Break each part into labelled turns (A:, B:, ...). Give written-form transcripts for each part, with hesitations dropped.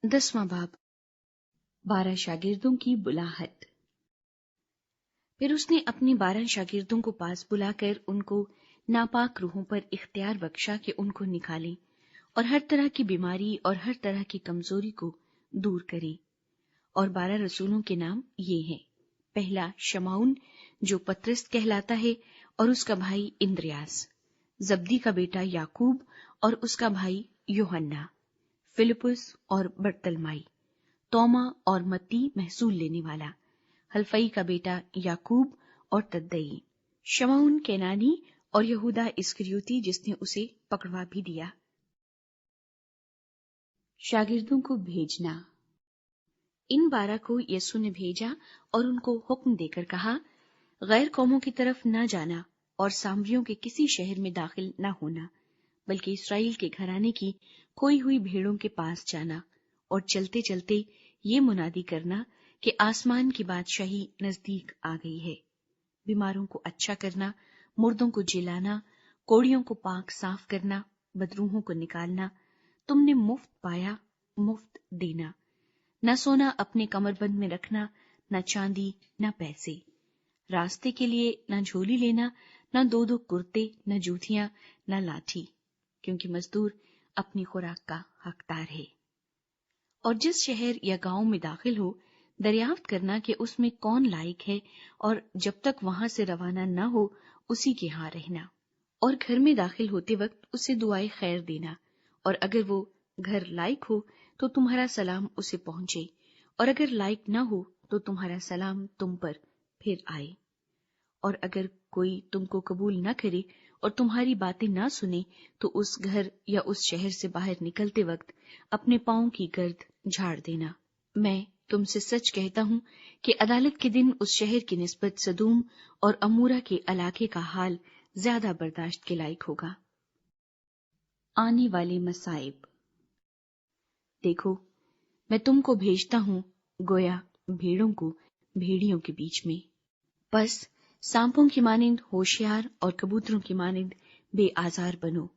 A: 10वां बाब 12 शागिर्दों की बुलाहट। फिर उसने अपने 12 शागिर्दों को पास बुलाकर उनको नापाक रूहों पर इख्तियार बख्शा कि उनको निकालें और हर तरह की बीमारी और हर तरह की कमजोरी को दूर करें। और 12 रसूलों के नाम ये हैं। पहला शमाउन जो पतरस कहलाता है और उसका भाई इंद्रियास, जब्दी का बेटा याकूब और उसका भाई यूहन्ना, फिलिपुस और बर्तलमाई, तोमा और मत्ती महसूल लेने वाला, हल्फई का बेटा याकूब और तद्दई, शमाउन केनानी और यहूदा इस्करियोती जिसने उसे पकड़वा भी दिया। शागिर्दों को भेजना। इन 12 को यीशु ने भेजा और उनको हुक्म देकर कहा, गैर कौमों की तरफ न जाना और सामरियों के किसी शहर में दाखिल न होना, बल्कि इस्राएल के घराने की खोई हुई भेड़ों के पास जाना और चलते चलते ये मुनादी करना कि आसमान की बादशाही नजदीक आ गई है। बीमारों को अच्छा करना, मुर्दों को जिलाना, कोड़ियों को पाक साफ करना, बदरूहों को निकालना, तुमने मुफ्त पाया मुफ्त देना। न सोना अपने कमरबंद में रखना, न चांदी न पैसे। रास्ते के लिए न झोली लेना, न 2-2 कुर्ते, न जूतियां, न लाठी, क्योंकि मजदूर अपनी खुराक का हकदार है। और जिस शहर या गांव में दाखिल हो, दरियाफ्त करना कि उसमें कौन लायक है, और जब तक वहां से रवाना न हो उसी के यहाँ रहना। और घर में दाखिल होते वक्त उसे दुआए खैर देना, और अगर वो घर लायक हो तो तुम्हारा सलाम उसे पहुंचे, और अगर लायक न हो तो तुम्हारा सलाम तुम पर फिर आए। और अगर कोई तुमको कबूल न करे और तुम्हारी बातें न सुने तो उस घर या उस शहर से बाहर निकलते वक्त अपने पांव की गर्द झाड़ देना। मैं तुमसे सच कहता हूं कि अदालत के दिन उस शहर की निस्बत सदूम और अमूरा के इलाके का हाल ज्यादा बर्दाश्त के लायक होगा। आने वाले मसाइब। देखो, मैं तुमको भेजता हूं गोया भेड़ों को भेड़ियों के बीच में। बस सांपों की मानिंद होशियार और कबूतरों की मानिंद बेआजार बनो,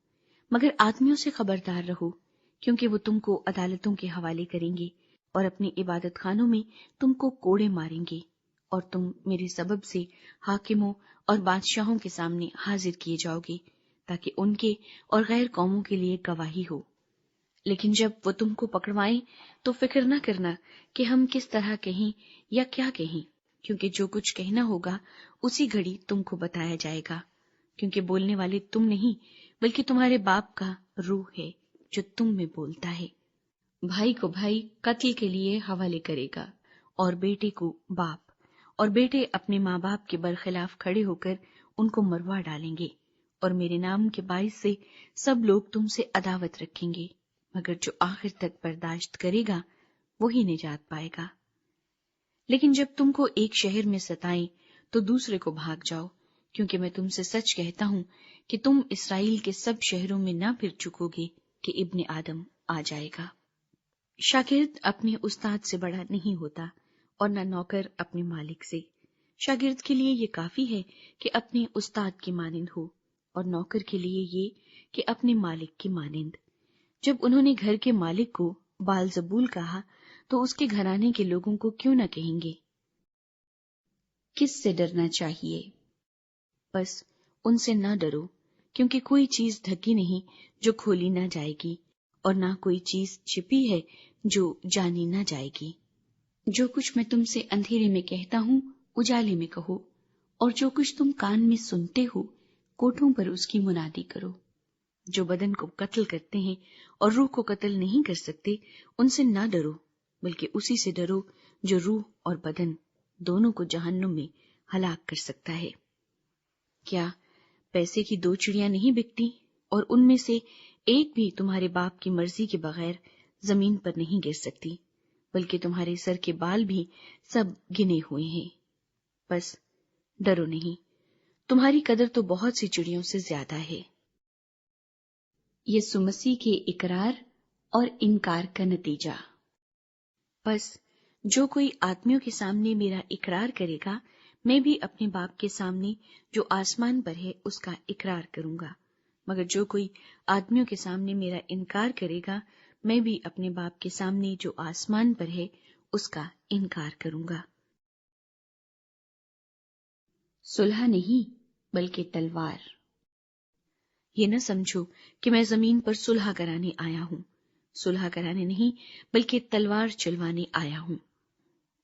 A: मगर आदमियों से खबरदार रहो, क्योंकि वो तुमको अदालतों के हवाले करेंगे और अपनी इबादत खानों में तुमको कोड़े मारेंगे, और तुम मेरे सबब से हाकिमों और बादशाहों के सामने हाजिर किए जाओगे, ताकि उनके और गैर कौमों के लिए गवाही हो। लेकिन जब वो तुमको पकड़वाएं तो फिक्र न करना कि हम किस तरह कहें या क्या कहें, क्योंकि जो कुछ कहना होगा उसी घड़ी तुमको बताया जाएगा, क्योंकि बोलने वाले तुम नहीं बल्कि तुम्हारे बाप का रूह है जो तुम में बोलता है। भाई को भाई कत्ल के लिए हवाले करेगा, और बेटे को बाप, और बेटे अपने माँ बाप के बरखिलाफ खड़े होकर उनको मरवा डालेंगे, और मेरे नाम के बाइस से सब लोग तुमसे अदावत रखेंगे, मगर जो आखिर तक बर्दाश्त करेगा वही निजात पाएगा। लेकिन जब तुमको एक शहर में सताएं तो दूसरे को भाग जाओ, क्योंकि मैं तुमसे सच कहता हूं कि तुम इस्राएल के सब शहरों में न फिर चुकोगे कि इब्ने आदम आ जाएगा। शागिर्द अपने उस्ताद से बड़ा नहीं होता और न नौकर अपने मालिक से। शागिर्द के लिए ये काफी है कि अपने उस्ताद की मानिंद हो, और नौकर के लिए ये कि अपने मालिक की मानिंद। जब उन्होंने घर के मालिक को बालजबूल कहा तो उसके घराने के लोगों को क्यों न कहेंगे। किस से डरना चाहिए? बस उनसे न डरो, क्योंकि कोई चीज ढकी नहीं जो खोली न जाएगी, और ना कोई चीज छिपी है जो जानी न जाएगी। जो कुछ मैं तुमसे अंधेरे में कहता हूँ उजाले में कहो, और जो कुछ तुम कान में सुनते हो कोठों पर उसकी मुनादी करो। जो बदन को कत्ल करते हैं और रूह को कत्ल नहीं कर सकते, उनसे न डरो, बल्कि उसी से डरो जो रूह और बदन दोनों को जहन्नुम में हलाक कर सकता है। क्या पैसे की 2 चिड़ियां नहीं बिकती, और उनमें से एक भी तुम्हारे बाप की मर्जी के बगैर जमीन पर नहीं गिर सकती, बल्कि तुम्हारे सर के बाल भी सब गिने हुए हैं। बस डरो नहीं, तुम्हारी कदर तो बहुत सी चिड़ियों से ज्यादा है। यीशु मसीह के इकरार और इनकार का नतीजा। बस जो कोई आदमियों के सामने मेरा इकरार करेगा, मैं भी अपने बाप के सामने जो आसमान पर है उसका इकरार करूंगा, मगर जो कोई आदमियों के सामने मेरा इनकार करेगा, میں بھی اپنے باپ کے سامنے جو آسمان پر ہے اس کا انکار کروں گا۔ صلح نہیں بلکہ تلوار۔ یہ نہ سمجھو کہ میں زمین پر صلح کرانے آیا ہوں، صلح کرانے نہیں بلکہ تلوار چلوانے آیا ہوں،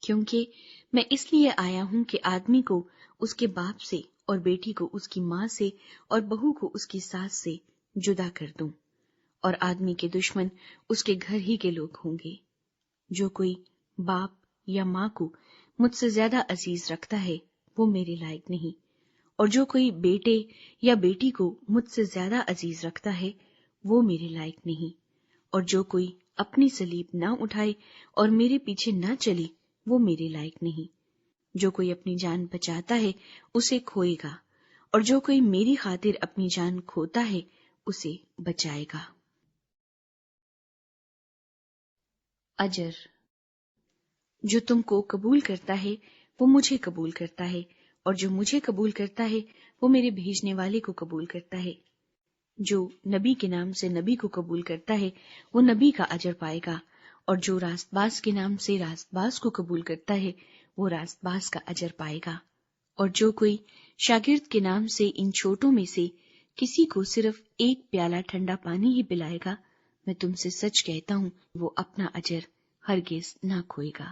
A: کیونکہ میں اس لیے آیا ہوں کہ آدمی کو اس کے باپ سے اور بیٹی کو اس کی ماں سے اور بہو کو اس کی ساس سے جدا کر دوں، اور آدمی کے دشمن اس کے گھر ہی کے لوگ ہوں گے۔ جو کوئی باپ یا ماں کو مجھ سے زیادہ عزیز رکھتا ہے وہ میرے لائق نہیں، اور جو کوئی بیٹے یا بیٹی کو مجھ سے زیادہ عزیز رکھتا ہے وہ میرے لائق نہیں، اور جو کوئی اپنی صلیب نہ اٹھائے اور میرے پیچھے نہ چلے وہ میرے لائق نہیں۔ جو کوئی اپنی جان بچاتا ہے اسے کھوئے گا، اور جو کوئی میری خاطر اپنی جان کھوتا ہے اسے بچائے گا۔ اجر۔ جو تم کو قبول کرتا ہے وہ مجھے قبول کرتا ہے، اور جو مجھے قبول کرتا ہے وہ میرے بھیجنے والے کو قبول کرتا ہے۔ جو نبی کے نام سے نبی کو قبول کرتا ہے وہ نبی کا اجر پائے گا، اور جو راست باز کے نام سے راست باز کو قبول کرتا ہے وہ راست باز کا اجر پائے گا۔ اور جو کوئی شاگرد کے نام سے ان چھوٹوں میں سے کسی کو صرف ایک پیالہ ٹھنڈا پانی ہی پلائے گا، میں تم سے سچ کہتا ہوں وہ اپنا اجر ہرگز نہ کھوئے گا۔